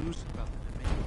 news about the Dominion.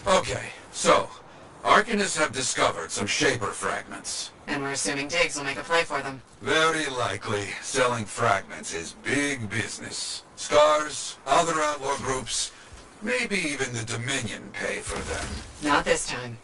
Okay, so, Arcanists have discovered some Shaper fragments. And we're assuming Diggs will make a play for them. Very likely. Selling fragments is big business. Scars, other outlaw groups, maybe even the Dominion pay for them. Not this time.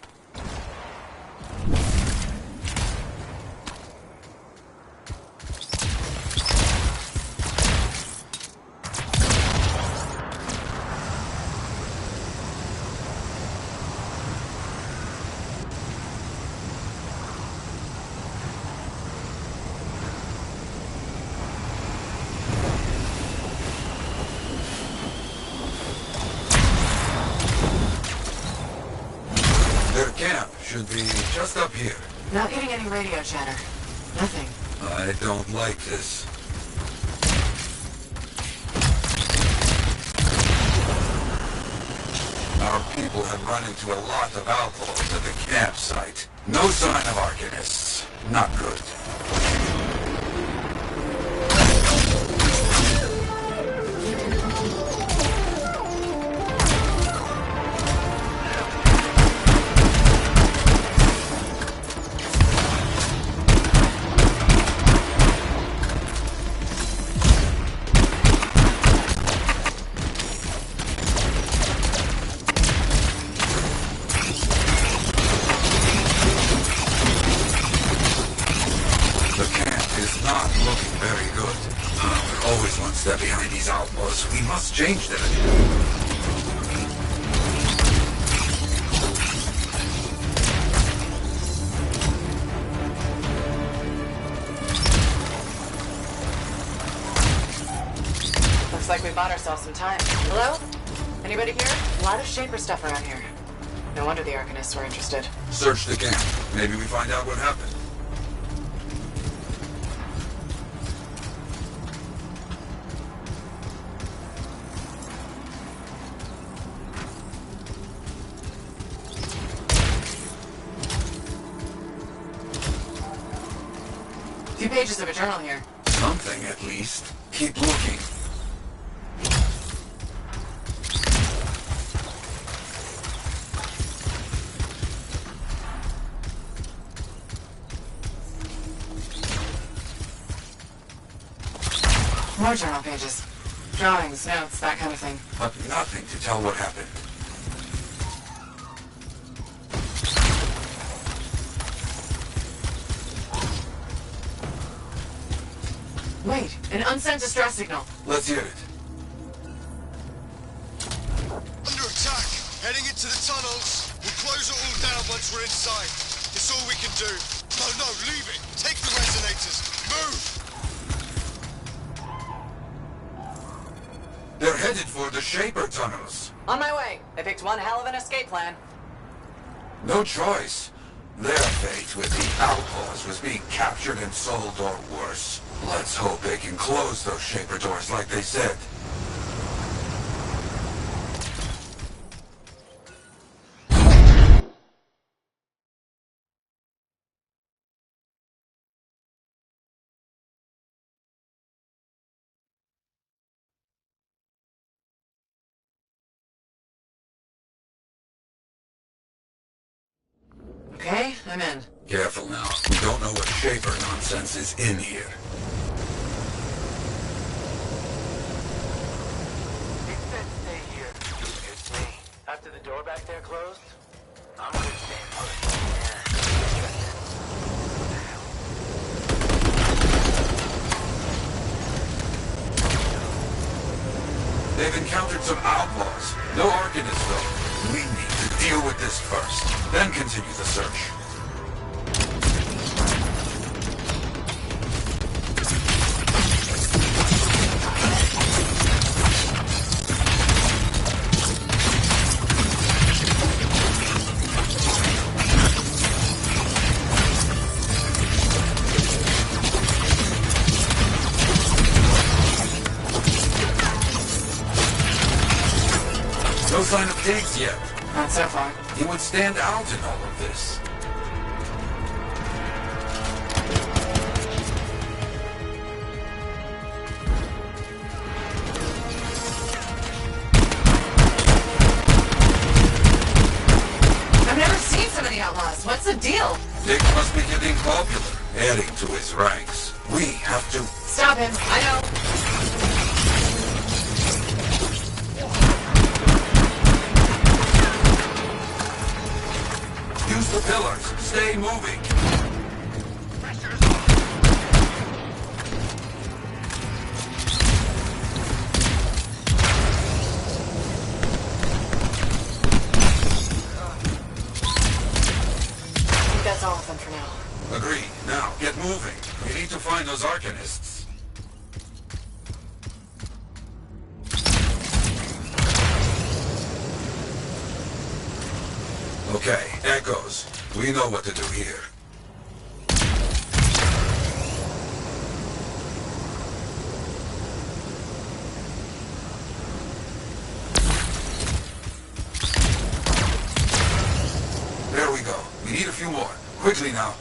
Their camp should be just up here. Not getting any radio chatter. Nothing. I don't like this. Our people have run into a lot of outlaws at the campsite. No sign of Arcanists. Not good. Always one step behind these outlaws. We must change that. Looks like we bought ourselves some time. Hello? Anybody here? A lot of Shaper stuff around here. No wonder the Arcanists were interested. Search the camp. Maybe we find out what happened. Few pages of a journal here. Something, at least. Keep looking. More journal pages. Drawings, notes, that kind of thing. But nothing to tell what happened. Wait, an unsent distress signal. Let's hear it. Under attack! Heading into the tunnels! We'll close it all down once we're inside. It's all we can do. No, leave it! Take the resonators! Move! They're headed for the Shaper tunnels. On my way. They picked one hell of an escape plan. No choice. Their fate with the Outlaws was being captured and sold or worse. Let's hope they can close those Shaper doors like they said. Okay, I'm in. Careful now. We don't know what Shaper nonsense is in here. It said stay here. It's me. After the door back there closed, I'm gonna stay put. They've encountered some outlaws. No Arcanists, though. We need to deal with this first, then continue the search. No sign of pigs yet. Not so far. He would stand out in all of this. I've never seen so many outlaws. What's the deal? Dick must be getting popular, adding to his ranks. We have to... Stop him. I know. Use the pillars. Stay moving. I think that's all of them for now. Agreed. Now, get moving. We need to find those Arcanists. Okay, Echoes. We know what to do here. There we go. We need a few more. Quickly now.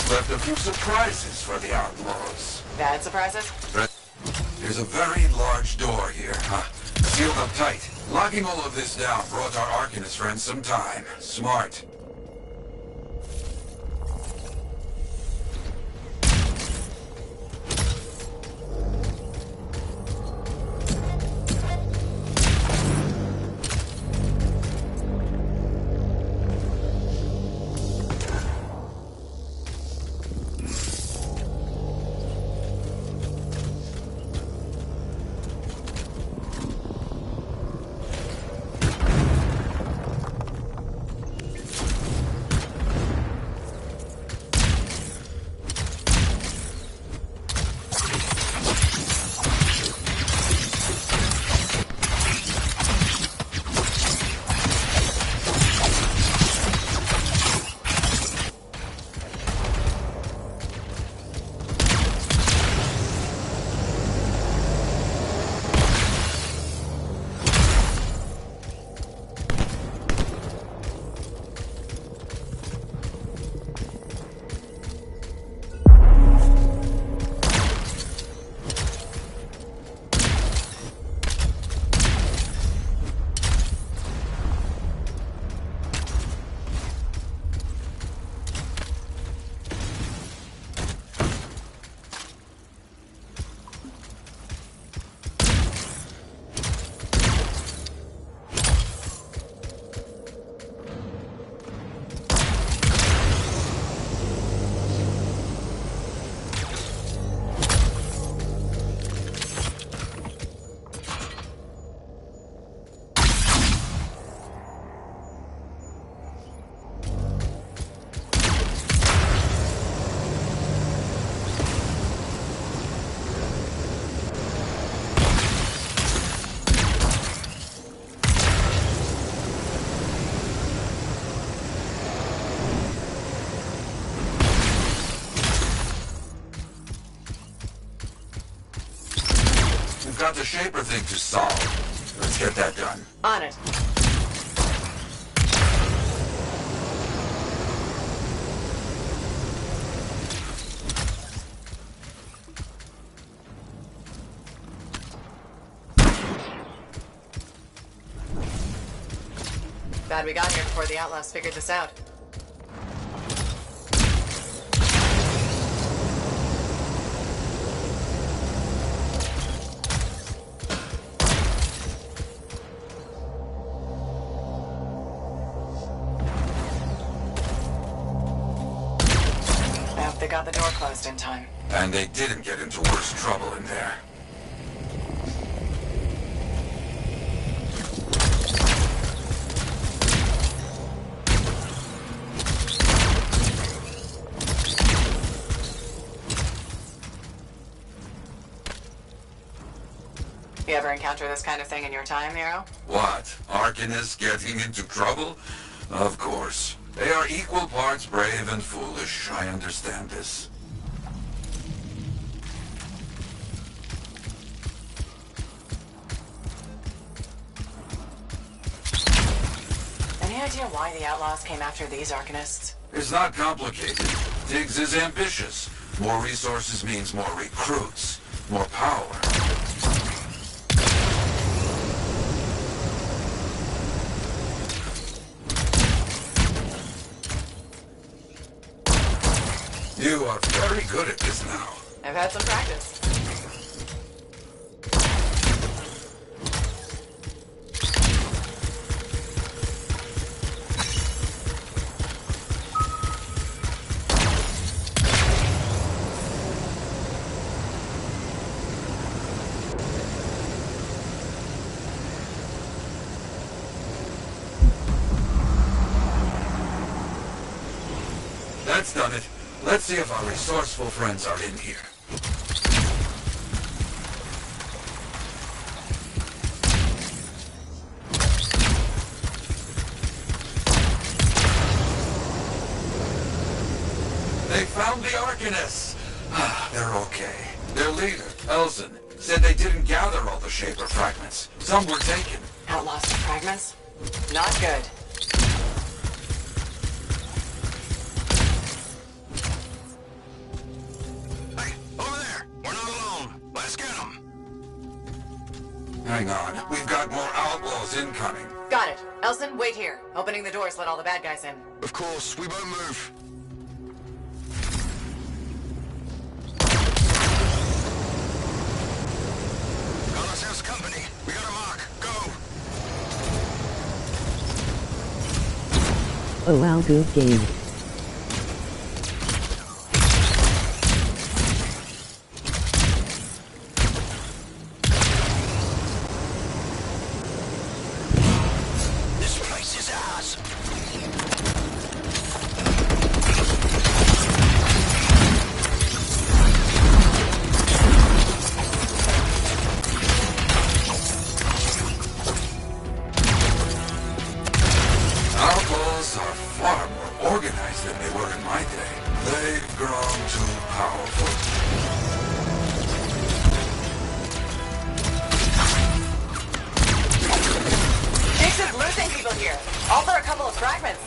Left a few surprises for the Outlaws. Bad surprises? There's a very large door here, huh? Sealed up tight. Locking all of this down brought our Arcanist friends some time. Smart. got the Shaper thing to solve. Let's get that done. On it. Glad we got here before the Outlaws figured this out. I hope they got the door closed in time. And they didn't get into worse trouble in there. You ever encounter this kind of thing in your time, Hero? What? Arcanists getting into trouble? Of course. They are equal parts brave and foolish. I understand this. Any idea why the Outlaws came after these Arcanists? It's not complicated. Tiggs is ambitious. More resources means more recruits. More power. You are very good at this now. I've had some practice. That's done it. Let's see if our resourceful friends are in here. They found the Arcanists! They're okay. Their leader, Elson, said they didn't gather all the Shaper fragments. Some were taken. Outlaws and fragments? Not good. Hang on. We've got more outlaws incoming. Got it. Elson, wait here. Opening the doors let all the bad guys in. Of course, we won't move. Got ourselves company. We got a mark. Go! Oh wow, good game. Outlaws are far more organized than they were in my day. They've grown too powerful. Tiggs is losing people here. All for a couple of fragments.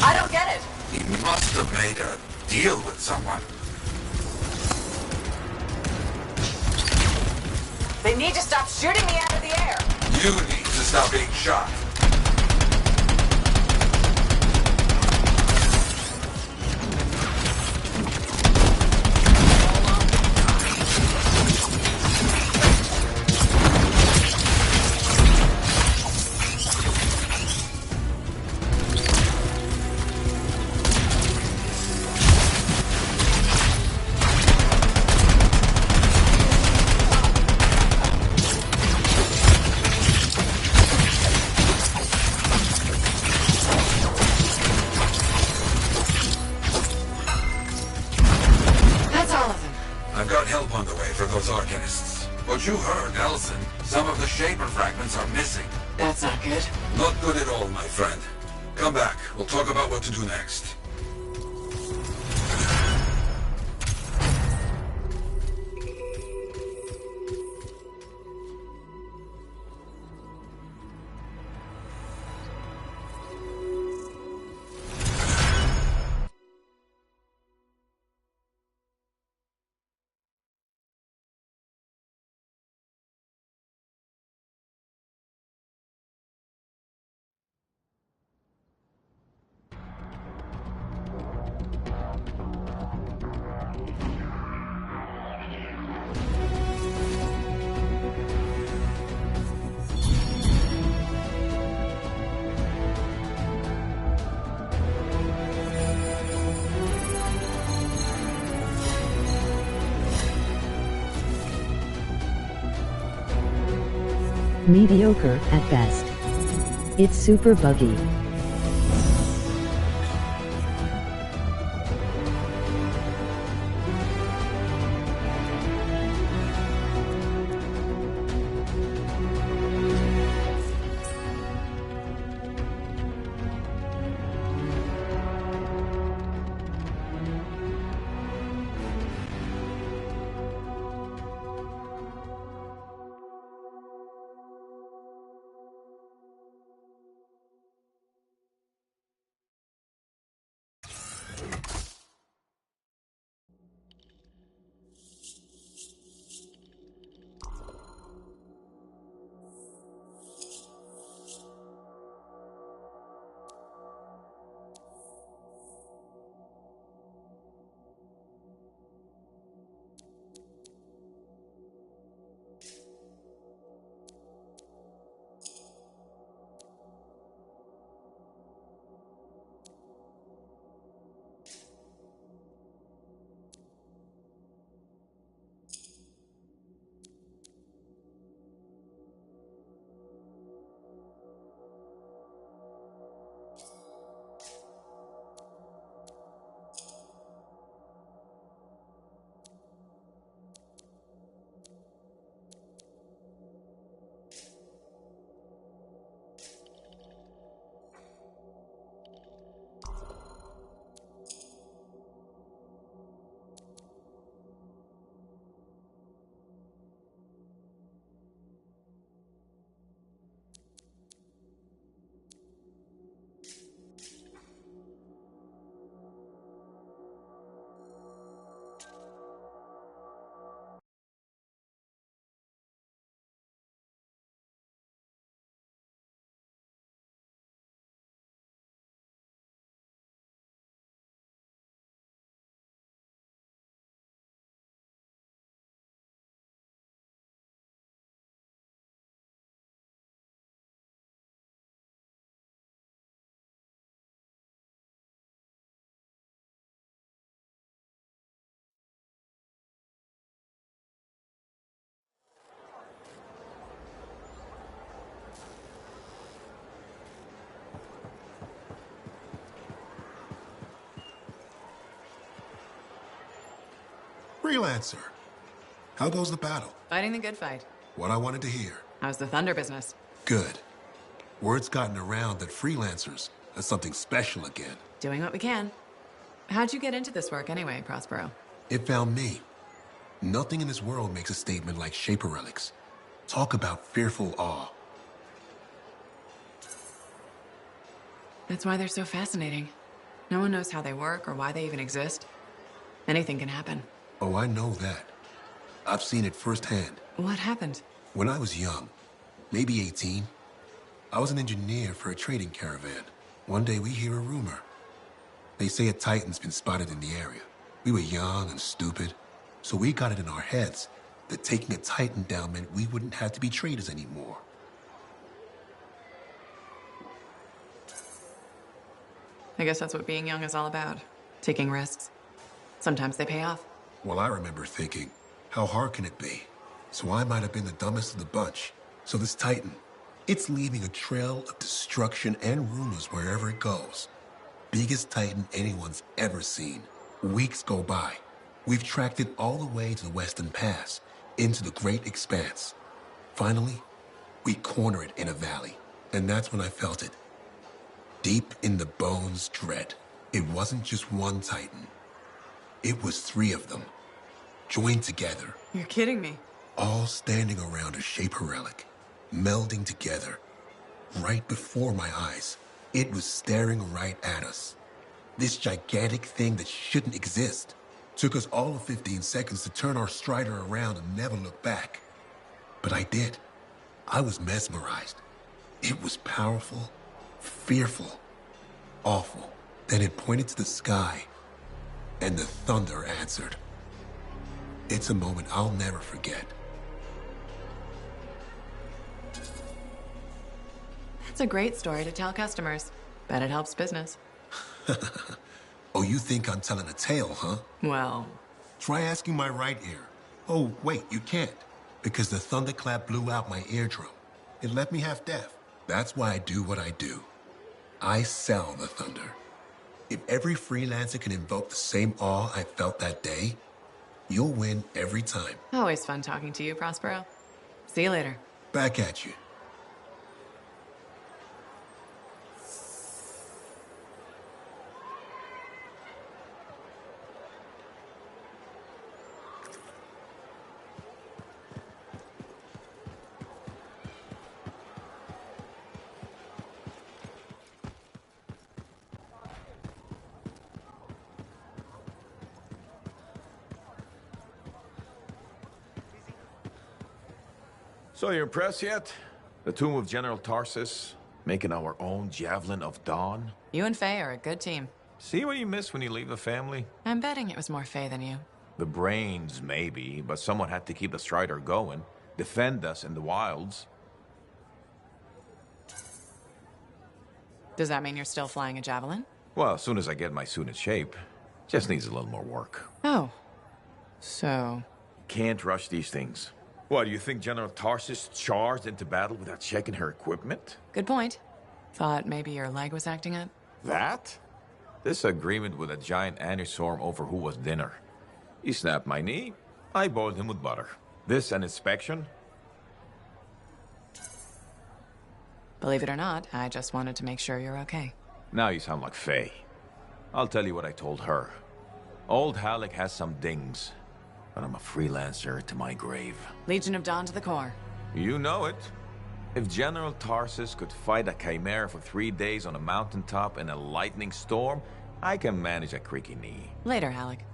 I don't get it. He must have made a deal with someone. They need to stop shooting me out of the air. You need to stop being shot. I've got help on the way for those Arcanists. What you heard, Elson, some of the Shaper fragments are missing. That's not good. Not good at all, my friend. Come back. We'll talk about what to do next. mediocre at best. It's super buggy. Freelancer. How goes the battle? Fighting the good fight. What I wanted to hear. How's the Thunder business? Good. Word's gotten around that freelancers are something special again. Doing what we can. How'd you get into this work anyway, Prospero? It found me. Nothing in this world makes a statement like Shaper relics. Talk about fearful awe. That's why they're so fascinating. No one knows how they work or why they even exist. Anything can happen. Oh, I know that. I've seen it firsthand. What happened? When I was young, maybe 18, I was an engineer for a trading caravan. One day we hear a rumor. They say a Titan's been spotted in the area. We were young and stupid, so we got it in our heads that taking a Titan down meant we wouldn't have to be traders anymore. I guess that's what being young is all about. Taking risks. Sometimes they pay off. Well, I remember thinking, how hard can it be? So I might have been the dumbest of the bunch. So this Titan, it's leaving a trail of destruction and rumors wherever it goes. Biggest Titan anyone's ever seen. Weeks go by. We've tracked it all the way to the Western Pass, into the Great Expanse. Finally, we corner it in a valley. And that's when I felt it. Deep in the bones, dread. It wasn't just one Titan. It was 3 of them, joined together. You're kidding me. All standing around a Shaper relic, melding together. Right before my eyes, it was staring right at us. This gigantic thing that shouldn't exist. Took us all of 15 seconds to turn our Strider around and never look back. But I did. I was mesmerized. It was powerful, fearful, awful. Then it pointed to the sky, and the thunder answered. It's a moment I'll never forget. That's a great story to tell customers. Bet it helps business. Oh, you think I'm telling a tale, huh? Well, Try asking my right ear. Oh, wait, you can't. Because the thunderclap blew out my eardrum. It left me half deaf. That's why I do what I do. I sell the thunder. If every freelancer can invoke the same awe I felt that day, you'll win every time. Always fun talking to you, Prospero. See you later. Back at you. So you impressed yet? The tomb of General Tarsus, making our own Javelin of Dawn? You and Faye are a good team. See what you miss when you leave the family? I'm betting it was more Faye than you. The brains, maybe, but someone had to keep the Strider going, defend us in the wilds. Does that mean you're still flying a Javelin? Well, as soon as I get my suit in shape. Just needs a little more work. Oh. So... Can't rush these things. What, do you think General Tarsus charged into battle without checking her equipment? Good point. Thought maybe your leg was acting up? That? This agreement with a giant aneurysm over who was dinner. He snapped my knee. I boiled him with butter. This an inspection? Believe it or not, I just wanted to make sure you're okay. Now you sound like Faye. I'll tell you what I told her. Old Halleck has some dings, but I'm a freelancer to my grave. Legion of Dawn to the core. You know it. If General Tarsus could fight a chimera for 3 days on a mountaintop in a lightning storm, I can manage a creaky knee. Later, Halleck.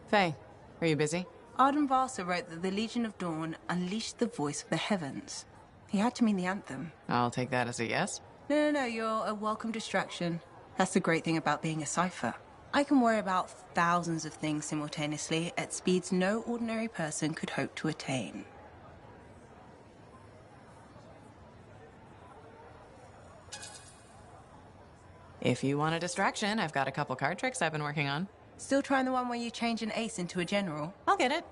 Faye, are you busy? Arden Varsa wrote that the Legion of Dawn unleashed the voice of the heavens. He had to mean the anthem. I'll take that as a yes. No, you're a welcome distraction. That's the great thing about being a cipher. I can worry about thousands of things simultaneously at speeds no ordinary person could hope to attain. If you want a distraction, I've got a couple card tricks I've been working on. Still trying the one where you change an ace into a general? I'll get it.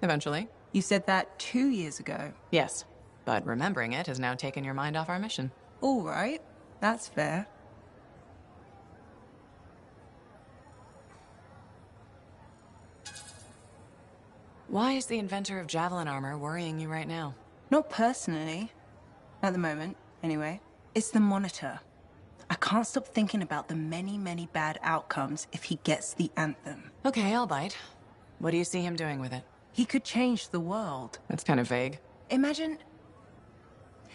Eventually. You said that 2 years ago. Yes, but remembering it has now taken your mind off our mission. All right, that's fair. Why is the inventor of Javelin armor worrying you right now? Not personally. At the moment, anyway. It's the Monitor. I can't stop thinking about the many, many bad outcomes if he gets the anthem. Okay, I'll bite. What do you see him doing with it? He could change the world. That's kind of vague. Imagine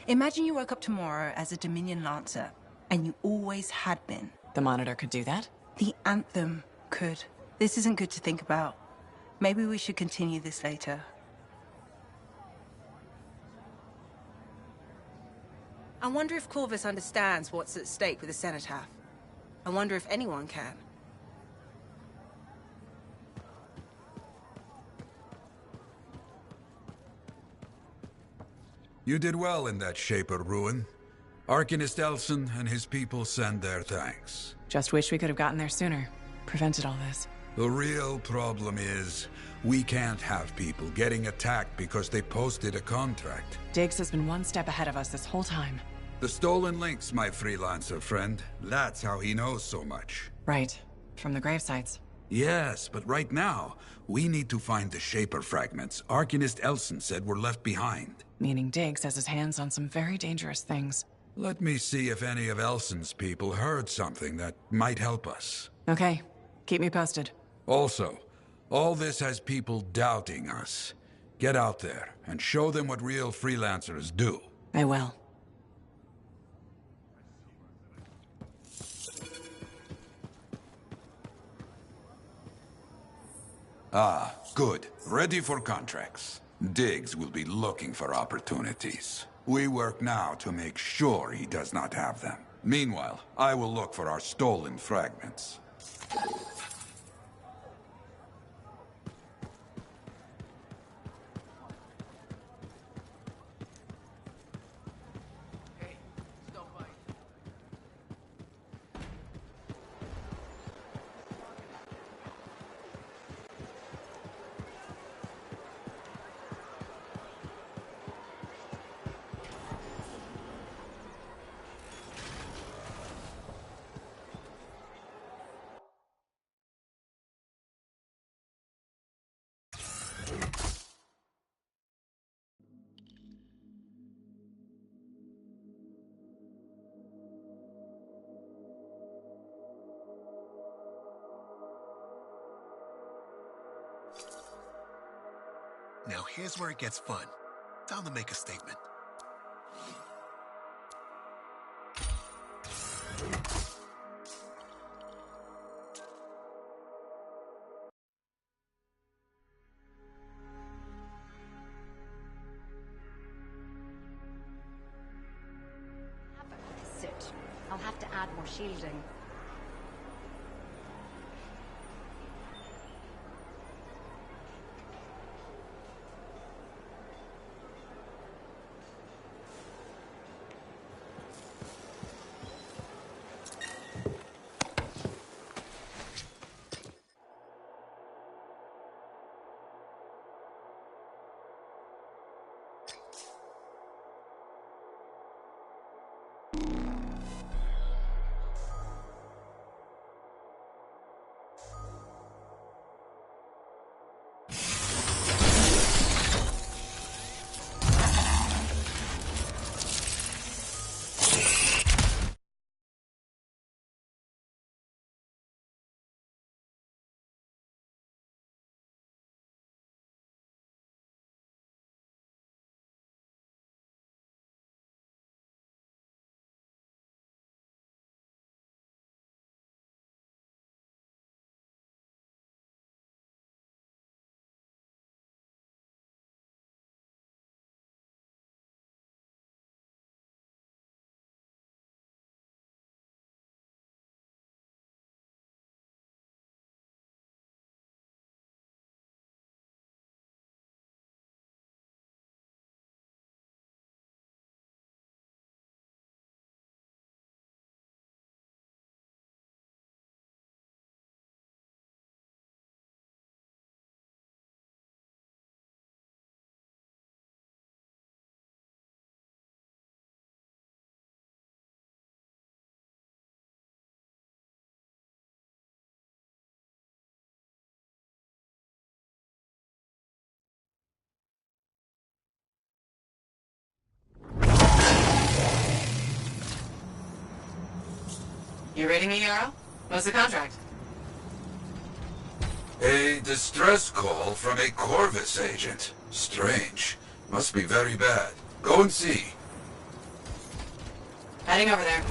you woke up tomorrow as a Dominion Lancer, and you always had been. The Monitor could do that? The anthem could. This isn't good to think about. Maybe we should continue this later. I wonder if Corvus understands what's at stake with the Cenotaph. I wonder if anyone can. You did well in that Shaper ruin. Arcanist Elson and his people send their thanks. Just wish we could have gotten there sooner. Prevented all this. The real problem is, we can't have people getting attacked because they posted a contract. Diggs has been one step ahead of us this whole time. The stolen links, my freelancer friend. That's how he knows so much. Right. From the grave sites. Yes, but right now, we need to find the Shaper fragments Arcanist Elson said were left behind. Meaning Diggs has his hands on some very dangerous things. Let me see if any of Elson's people heard something that might help us. Okay. Keep me posted. Also, all this has people doubting us. Get out there and show them what real freelancers do. I will. Ah, good. Ready for contracts. Diggs will be looking for opportunities. We work now to make sure he does not have them. Meanwhile, I will look for our stolen fragments. Now here's where it gets fun. Time to make a statement. Suit. I'll have to add more shielding. You raiding me, Yarrow? What's the contract? A distress call from a Corvus agent. Strange. Must be very bad. Go and see. Heading over there.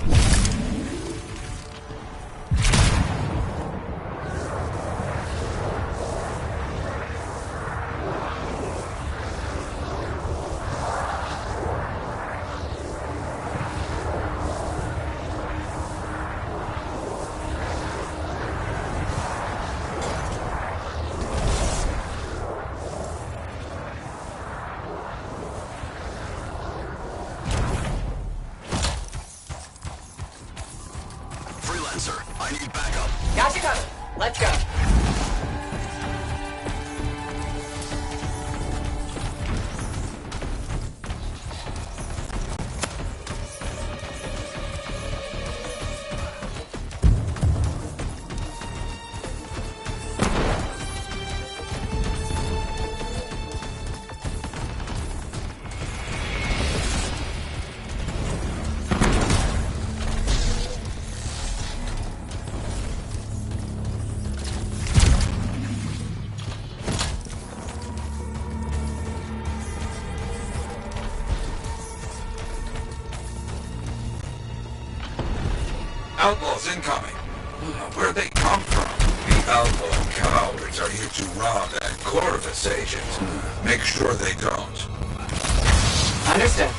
I need backup. Got you covered. Let's go. Outlaws incoming. Where'd they come from? The outlaw cowards are here to rob that Corvus agent. Make sure they don't. Understood.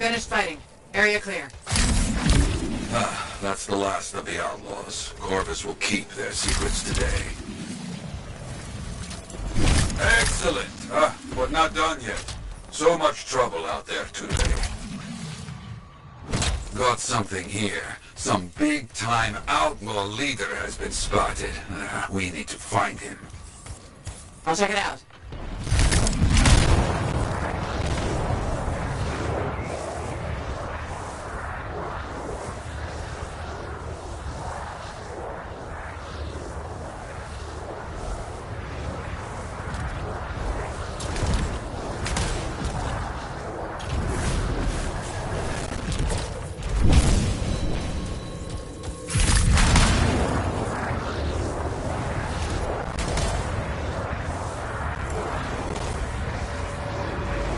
Finished fighting. Area clear. Ah, that's the last of the outlaws. Corvus will keep their secrets today. Excellent! But not done yet. So much trouble out there today. Got something here. Some big-time outlaw leader has been spotted. We need to find him. I'll check it out.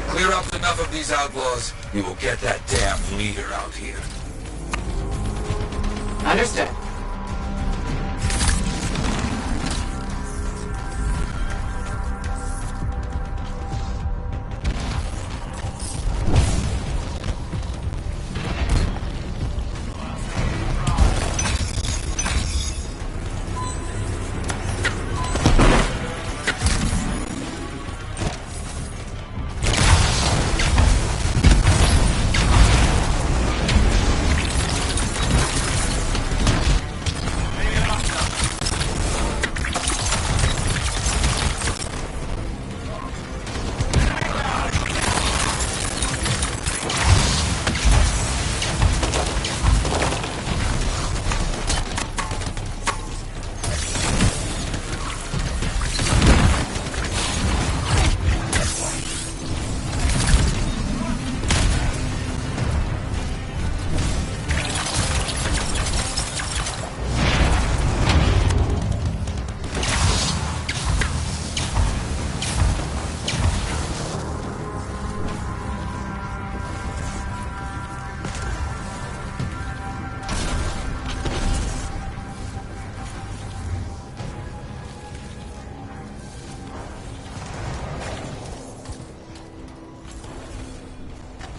Clear up enough of these outlaws, we will get that damn leader out here. Understood.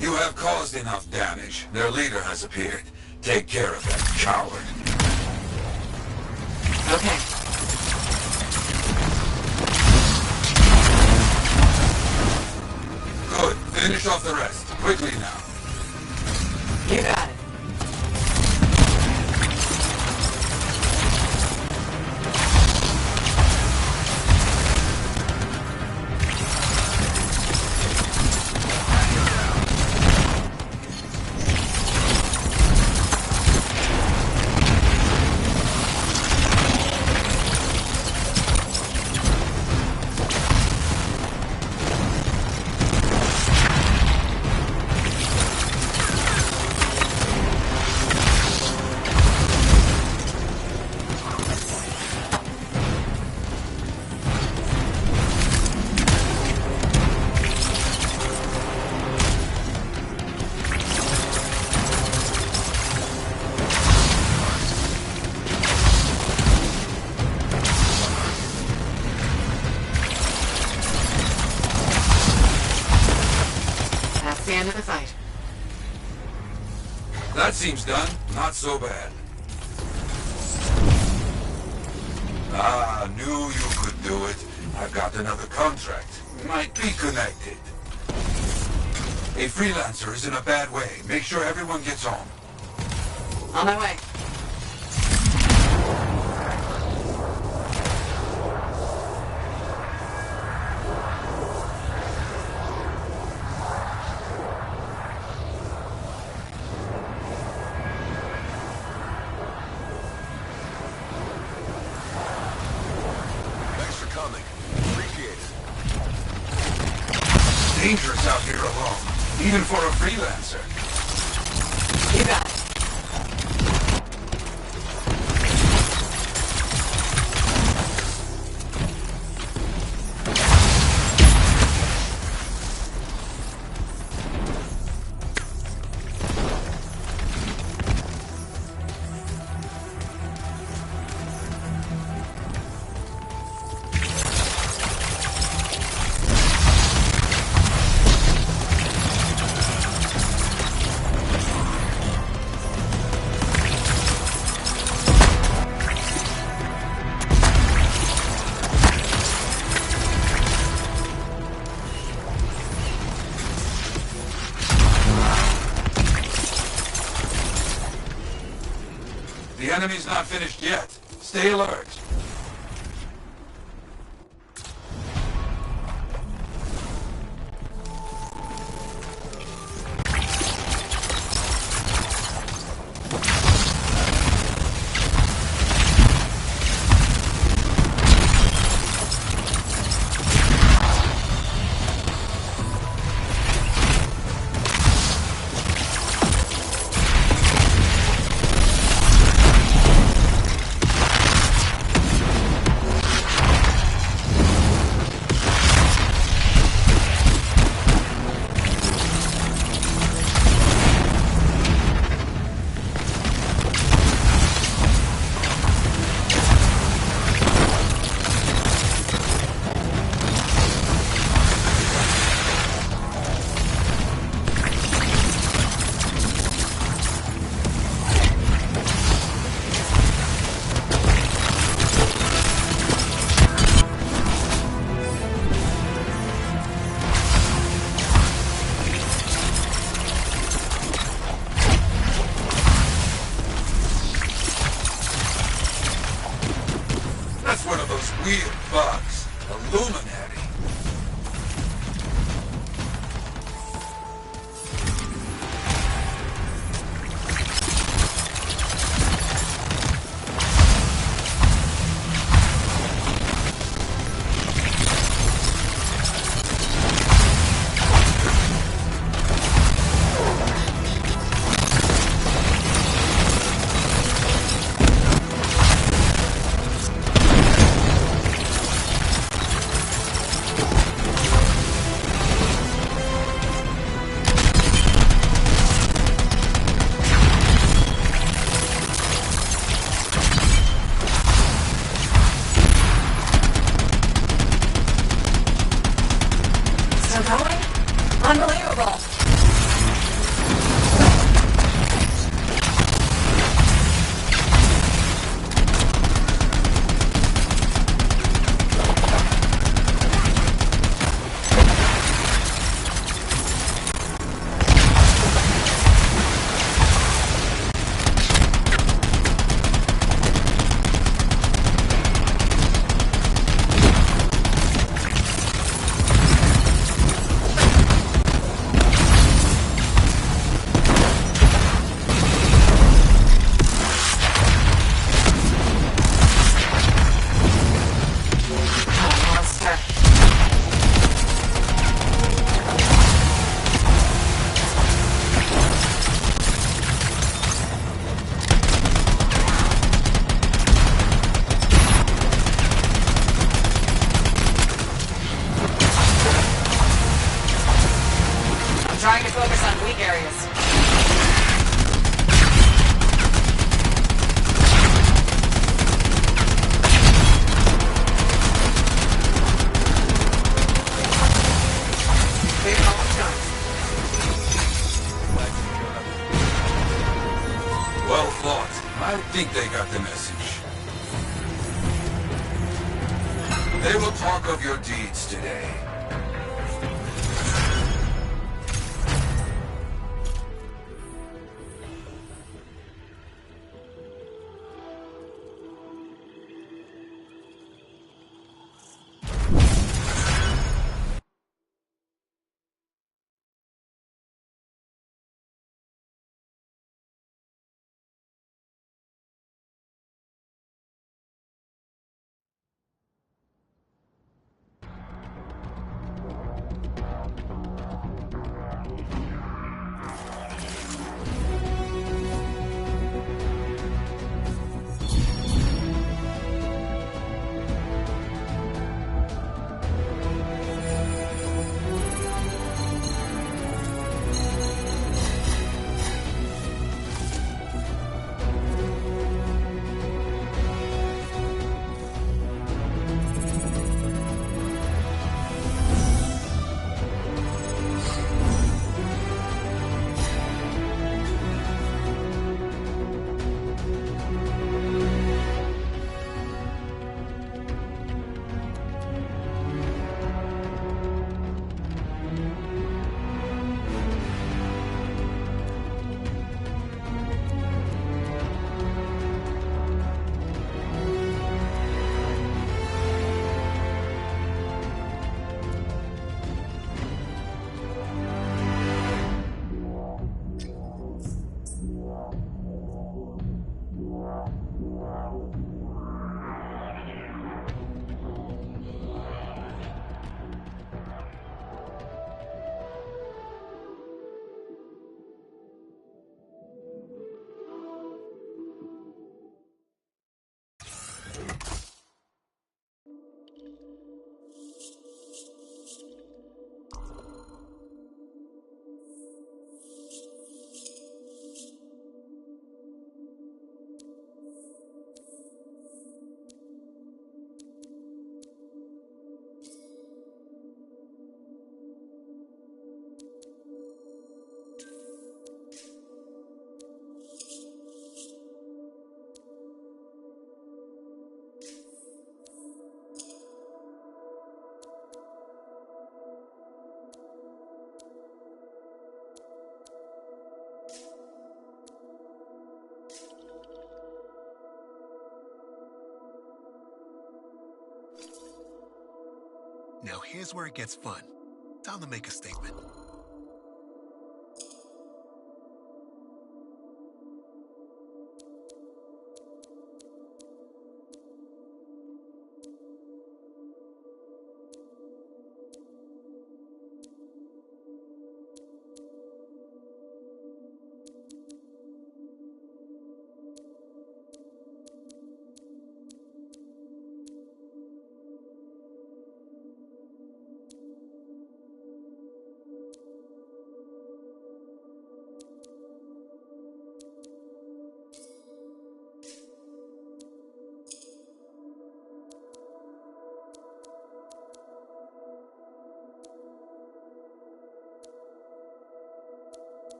You have caused enough damage. Their leader has appeared. Take care of that coward. Okay. Good. Finish off the rest. Quickly now. You got it. That's the end of the fight. That seems done. Not so bad. Ah, knew you could do it. I've got another contract. Might be connected. A freelancer is in a bad way. Make sure everyone gets home. On my way. Thanks for coming. Appreciate it. Dangerous out here alone, even for a freelancer. You got it. enemy's not finished yet. Stay alert. One of those weird bugs. Illuminati. Unbelievable! Trying to focus on weak areas. Well fought. I think they got the message. They will talk of your deeds today. Now here's where it gets fun. Time to make a statement.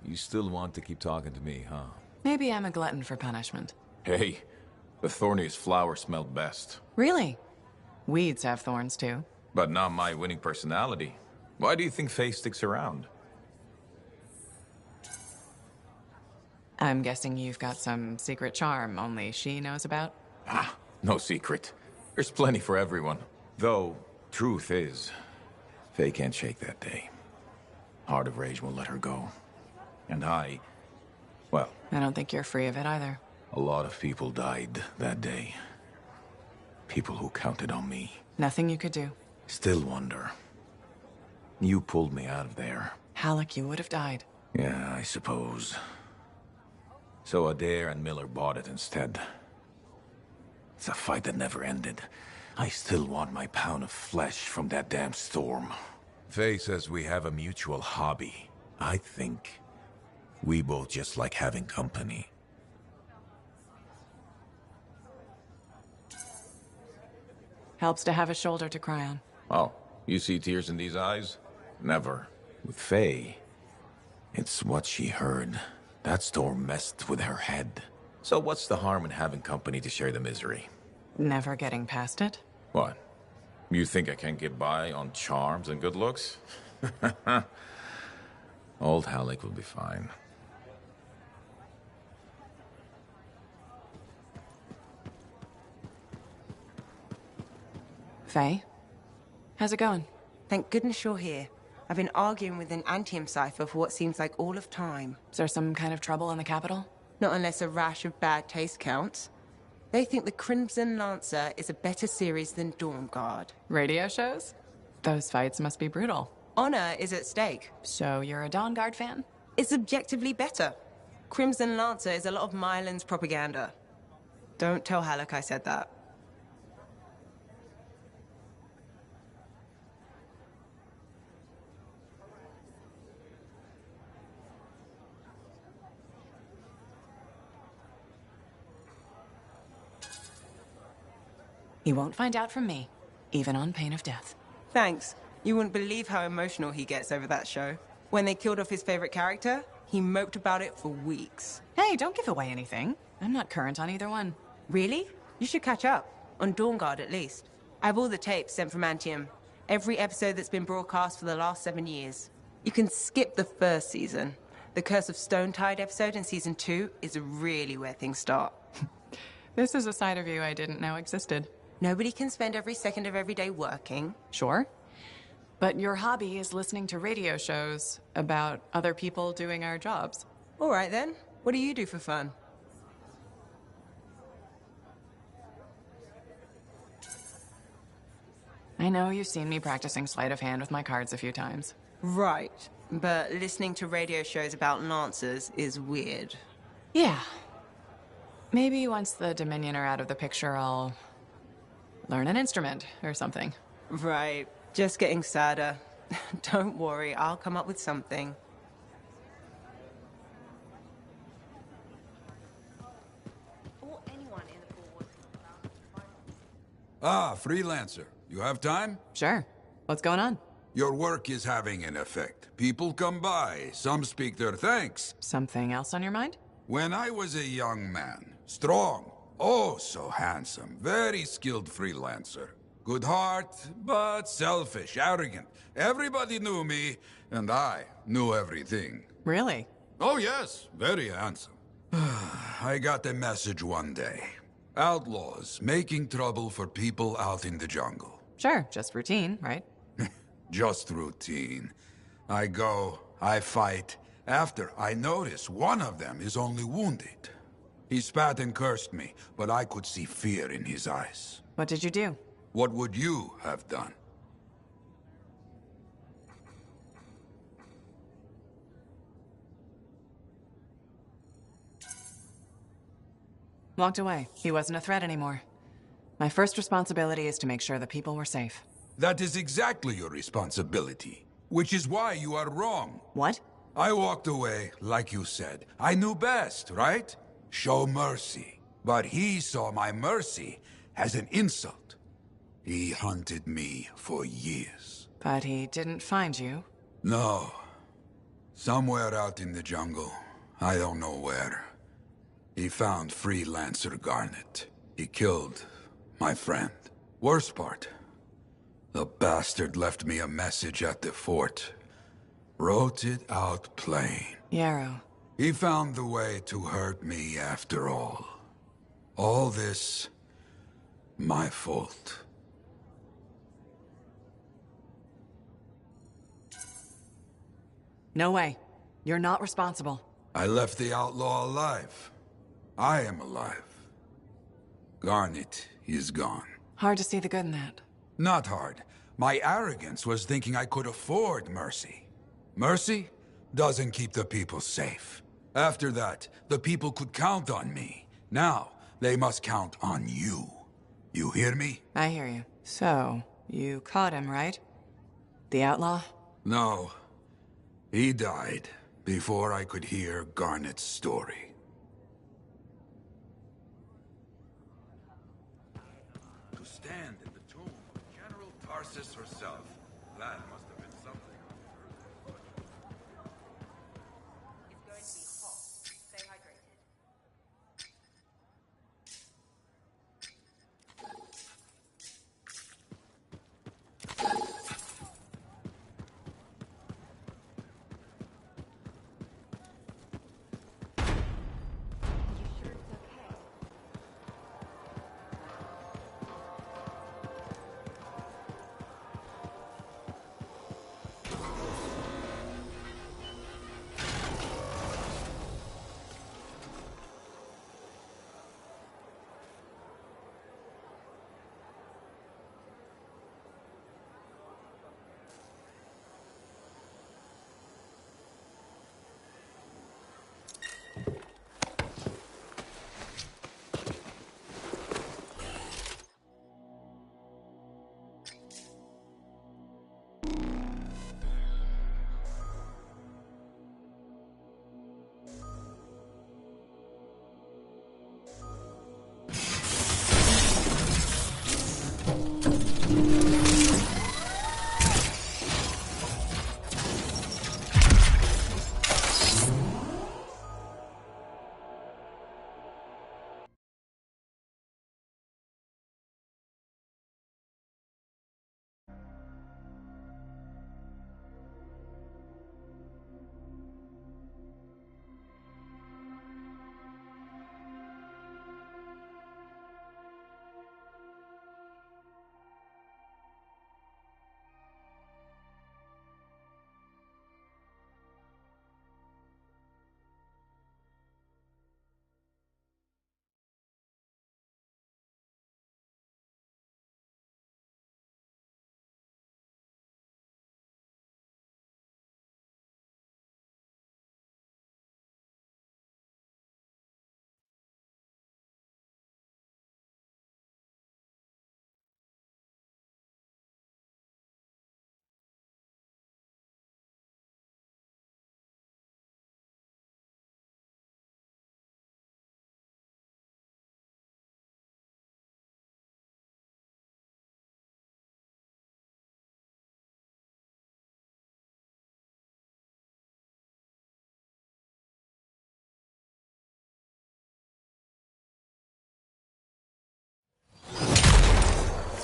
You still want to keep talking to me, huh? Maybe I'm a glutton for punishment. Hey, the thorniest flower smelled best. Really? Weeds have thorns, too. But not my winning personality. Why do you think Faye sticks around? I'm guessing you've got some secret charm only she knows about? Ah, no secret. There's plenty for everyone. Though, truth is, Faye can't shake that day. Heart of Rage won't let her go. And well... I don't think you're free of it either. A lot of people died that day. People who counted on me. Nothing you could do. Still wonder. You pulled me out of there. Halleck, you would have died. Yeah, I suppose. So Adair and Miller bought it instead. It's a fight that never ended. I still want my pound of flesh from that damn storm. Faye says we have a mutual hobby. I think we both just like having company. Helps to have a shoulder to cry on. Oh, you see tears in these eyes? Never. With Faye, it's what she heard. That storm messed with her head. So what's the harm in having company to share the misery? Never getting past it? What? You think I can't get by on charms and good looks? Old Halleck will be fine. Faye? How's it going? Thank goodness you're here. I've been arguing with an Anthem cipher for what seems like all of time. Is there some kind of trouble in the capital? Not unless a rash of bad taste counts. They think The Crimson Lancer is a better series than Dawn Guard. Radio shows? Those fights must be brutal. Honor is at stake. So you're a Dawn Guard fan? It's objectively better. Crimson Lancer is a lot of Mylan's propaganda. Don't tell Halleck I said that. He won't find out from me, even on pain of death. Thanks. You wouldn't believe how emotional he gets over that show. When they killed off his favorite character, he moped about it for weeks. Hey, don't give away anything. I'm not current on either one. Really? You should catch up. On Dawn Guard, at least. I have all the tapes sent from Anthem. Every episode that's been broadcast for the last 7 years. You can skip the first season. The Curse of Stone Tide episode in season 2 is really where things start. This is a side of you I didn't know existed. Nobody can spend every second of every day working. Sure. But your hobby is listening to radio shows about other people doing our jobs. All right then. What do you do for fun? I know you've seen me practicing sleight of hand with my cards a few times. Right. But listening to radio shows about Lancers is weird. Yeah. Maybe once the Dominion are out of the picture, I'll learn an instrument or something. Right. Just getting sadder. Don't worry, I'll come up with something. Ah, freelancer. You have time? Sure. What's going on? Your work is having an effect. People come by, some speak their thanks. Something else on your mind? When I was a young man, strong, oh so handsome, very skilled freelancer. Good heart, but selfish, arrogant. Everybody knew me, and I knew everything. Really? Oh yes, very handsome. I got a message one day. Outlaws making trouble for people out in the jungle. Sure, just routine, right? Just routine. I go, I fight. After, I notice one of them is only wounded. He spat and cursed me, but I could see fear in his eyes. What did you do? What would you have done? Walked away. He wasn't a threat anymore. My first responsibility is to make sure the people were safe. That is exactly your responsibility, which is why you are wrong. What? I walked away, like you said. I knew best, right? Show mercy. But he saw my mercy as an insult. He hunted me for years. But he didn't find you? No. Somewhere out in the jungle. I don't know where. He found Freelancer Garnet. He killed my friend. Worst part, the bastard left me a message at the fort. Wrote it out plain. Yarrow. He found the way to hurt me after all. All this, my fault. No way. You're not responsible. I left the outlaw alive. I am alive. Garnet is gone. Hard to see the good in that. Not hard. My arrogance was thinking I could afford mercy. Mercy doesn't keep the people safe. After that, the people could count on me. Now, they must count on you. You hear me? I hear you. So, you caught him, right? The outlaw? No. He died before I could hear Garnet's story. To stand in the tomb of General Tarsus herself, that must have been something. It's going to be hot. Stay hydrated.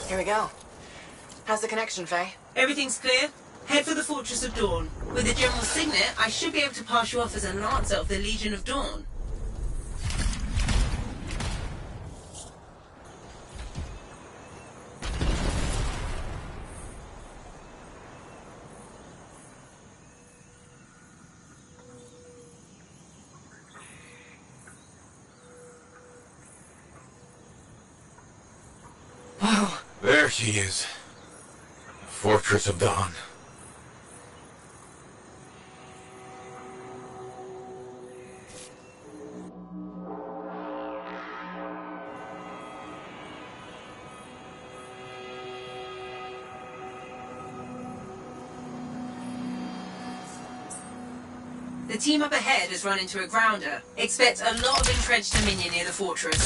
Here we go. How's the connection, Faye? Everything's clear. Head for the Fortress of Dawn. With the General Signet, I should be able to pass you off as a Lancer of the Legion of Dawn. Whoa. There she is. Fortress of Dawn. The team up ahead has run into a grounder. Expect a lot of entrenched Dominion near the fortress.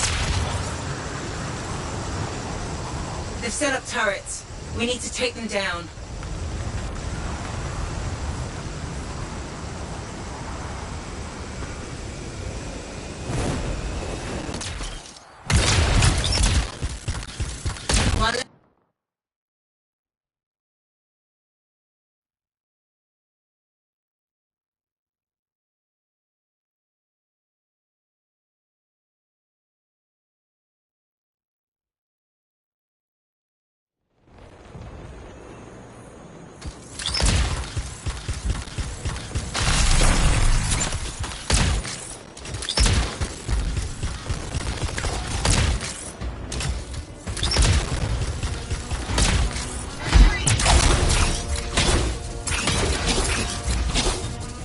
They've set up turrets. We need to take them down. One.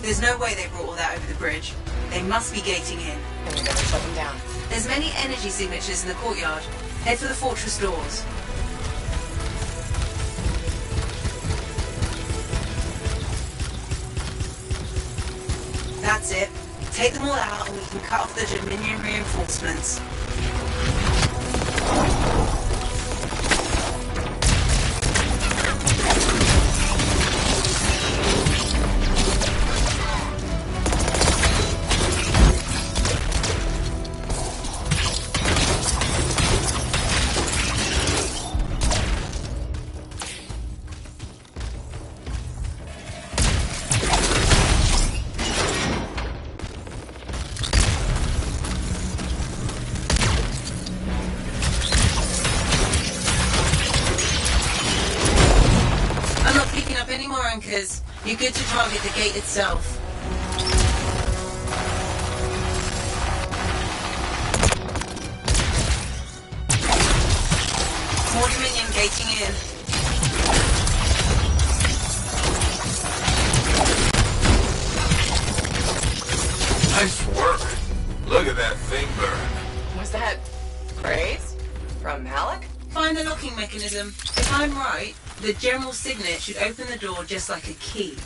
There's no way they brought all that over the bridge. They must be gating in. Then we better shut them down. There's many energy signatures in the courtyard. Head for the fortress doors. That's it. Take them all out and we can cut off the Dominion reinforcements. You're good to target the gate itself. More Dominion gating in. Nice work. Look at that thing burn. Was that praise? From Malik? Find the locking mechanism. If I'm right, the General Signet should open the door just like a key.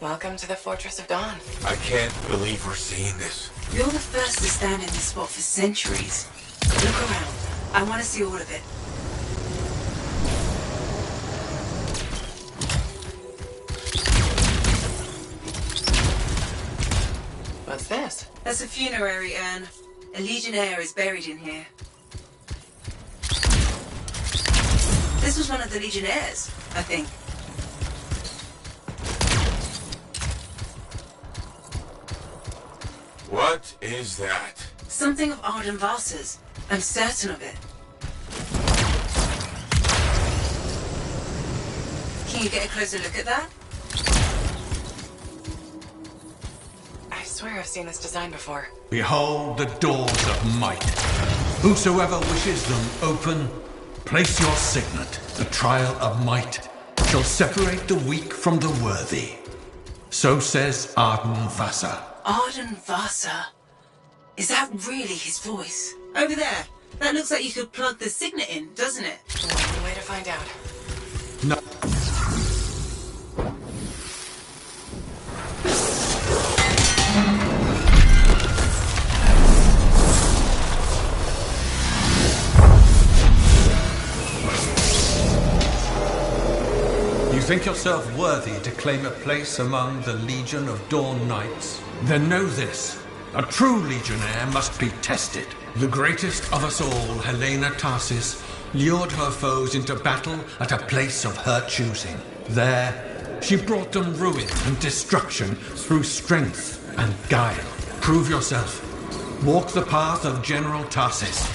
Welcome to the Fortress of Dawn. I can't believe we're seeing this. You're the first to stand in this spot for centuries. Look around. I want to see all of it. What's this? That's a funerary urn. A Legionnaire is buried in here. This was one of the Legionnaires, I think. What is that? Something of Arden Vasa's. I'm certain of it. Can you get a closer look at that? I swear I've seen this design before. Behold the doors of might. Whosoever wishes them open, place your signet. The trial of might shall separate the weak from the worthy. So says Arden Vasa. Arden Vasa? Is that really his voice? Over there. That looks like you could plug the signet in, doesn't it? Only way to find out. No. You think yourself worthy to claim a place among the Legion of Dawn Knights? Then know this. A true Legionnaire must be tested. The greatest of us all, Helena Tarsis, lured her foes into battle at a place of her choosing. There, she brought them ruin and destruction through strength and guile. Prove yourself. Walk the path of General Tarsis.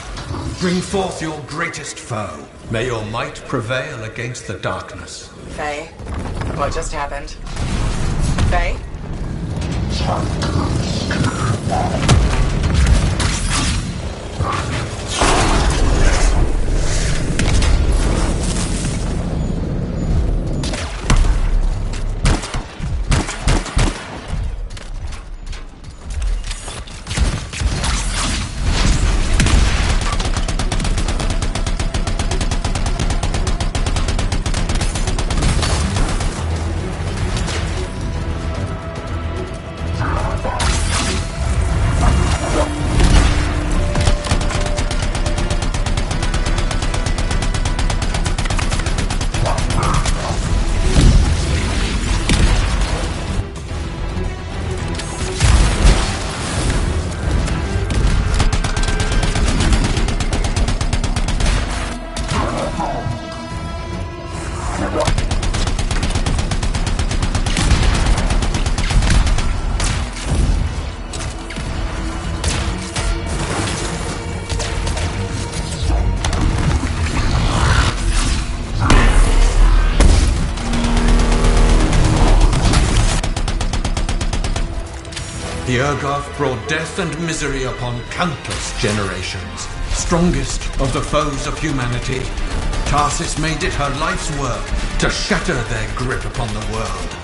Bring forth your greatest foe. May your might prevail against the darkness. Faye, what just happened? Faye? The Urgoth brought death and misery upon countless generations. Strongest of the foes of humanity, Tarsis made it her life's work to shatter their grip upon the world.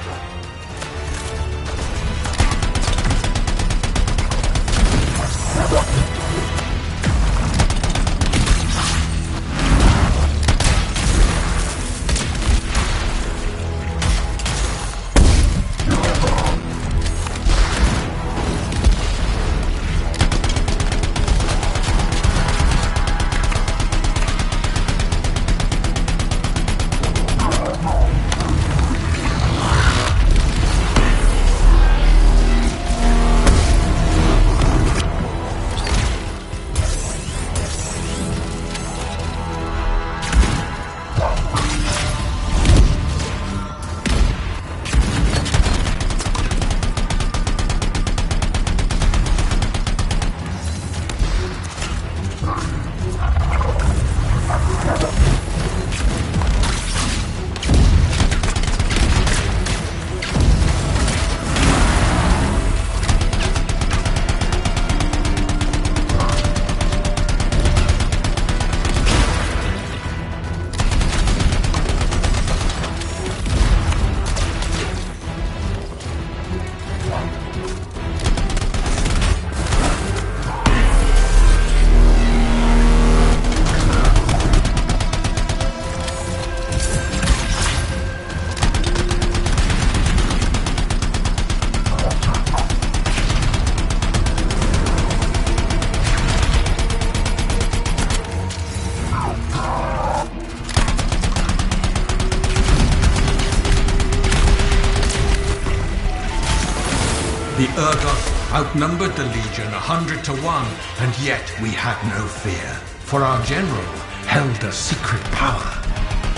The Urgoth outnumbered the Legion 100 to 1, and yet we had no fear, for our general held a secret power,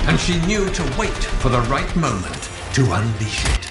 and she knew to wait for the right moment to unleash it.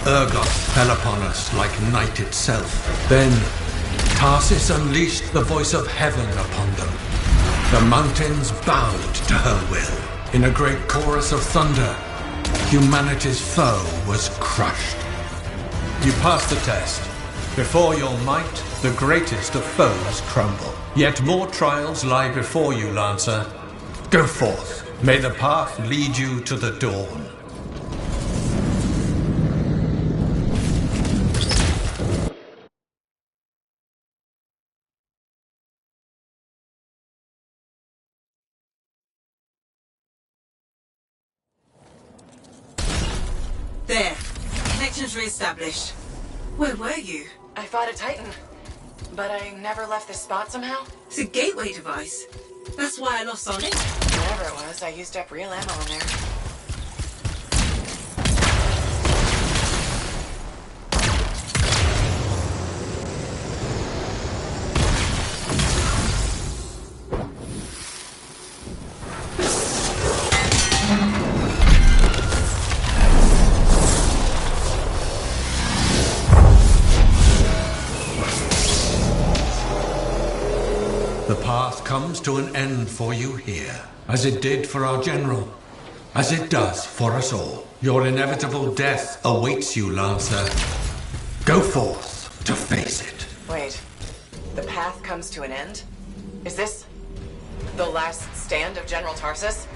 Urgoth fell upon us like night itself. Then Tarsis unleashed the voice of heaven upon them. The mountains bowed to her will. In a great chorus of thunder, humanity's foe was crushed. You passed the test. Before your might, the greatest of foes crumble. Yet more trials lie before you, Lancer. Go forth. May the path lead you to the dawn. There. Connections re-established. Where were you? I fought a Titan, but I never left this spot somehow. It's a gateway device. That's why I lost our link. Whatever it was, I used up real ammo in there. The path comes to an end for you here, as it did for our general, as it does for us all. Your inevitable death awaits you, Lancer. Go forth to face it. Wait, the path comes to an end? Is this the last stand of General Tarsis?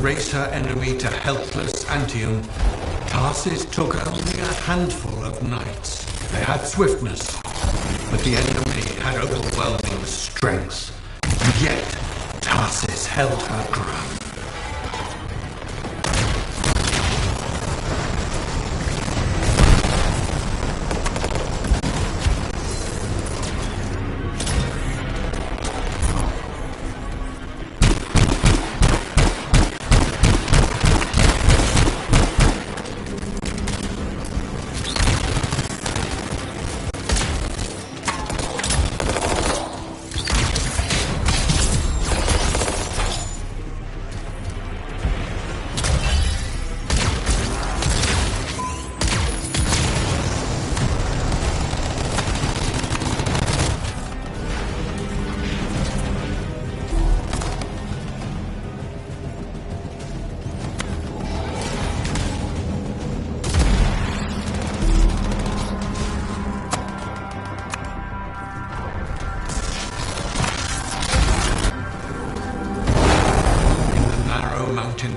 Race her enemy to helpless Anthem, Tarsis took only a handful of knights. They had swiftness, but the enemy had overwhelming strength. And yet, Tarsis held her ground.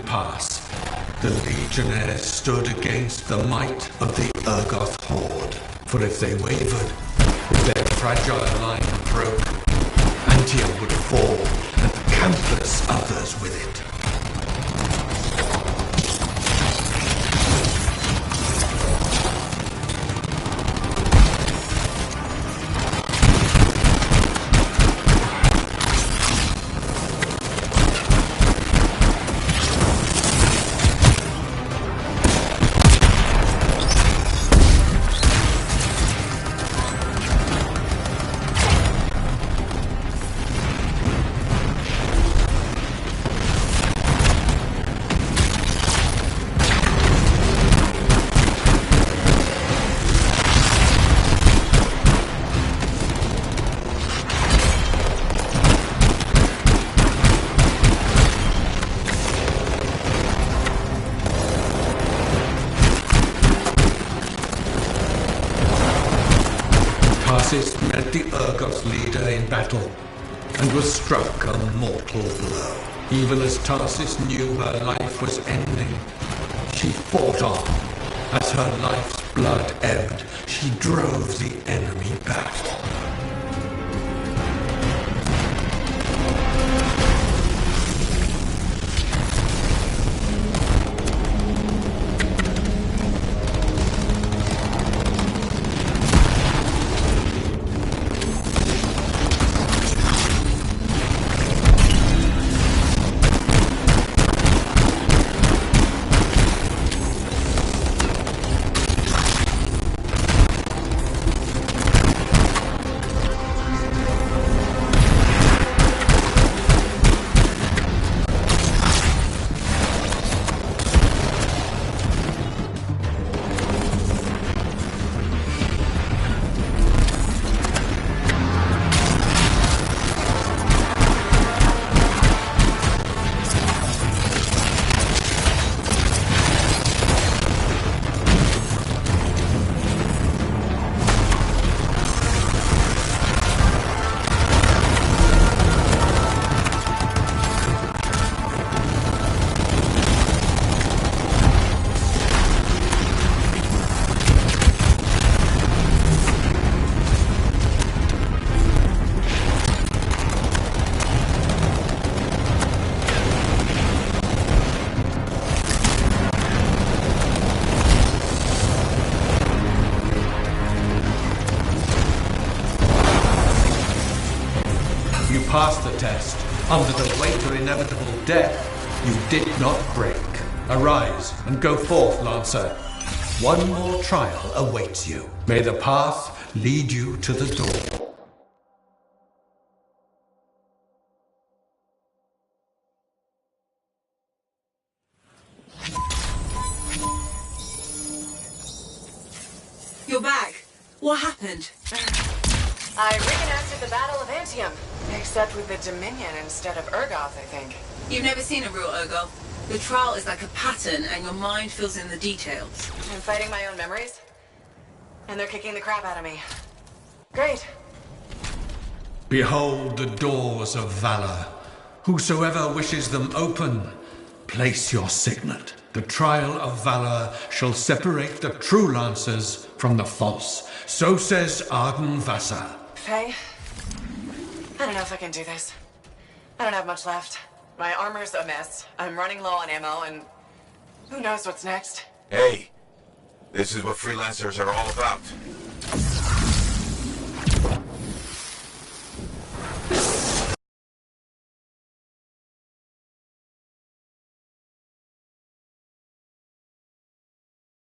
Pass, the Legionnaires stood against the might of the Urgoth horde. For if they wavered, if their fragile line broke, Anthem would fall, and countless others with it. Tarsis met the Urgoth leader in battle, and was struck a mortal blow. Even as Tarsis knew her life was ending, she fought on. As her life's blood ebbed, she drove the enemy back. You passed the test. Under the weight of inevitable death, you did not break. Arise and go forth, Lancer. One more trial awaits you. May the path lead you to the door. You're back. What happened? I reenacted the Battle of Anthem, except with the Dominion instead of Urgoth, I think. You've never seen a real Urgoth. The trial is like a pattern, and your mind fills in the details. I'm fighting my own memories, and they're kicking the crap out of me. Great. Behold the doors of valor. Whosoever wishes them open, place your signet. The trial of valor shall separate the true lancers from the false. So says Arden Vassa. Faye, I don't know if I can do this. I don't have much left. My armor's a mess. I'm running low on ammo, and who knows what's next. Hey, this is what freelancers are all about.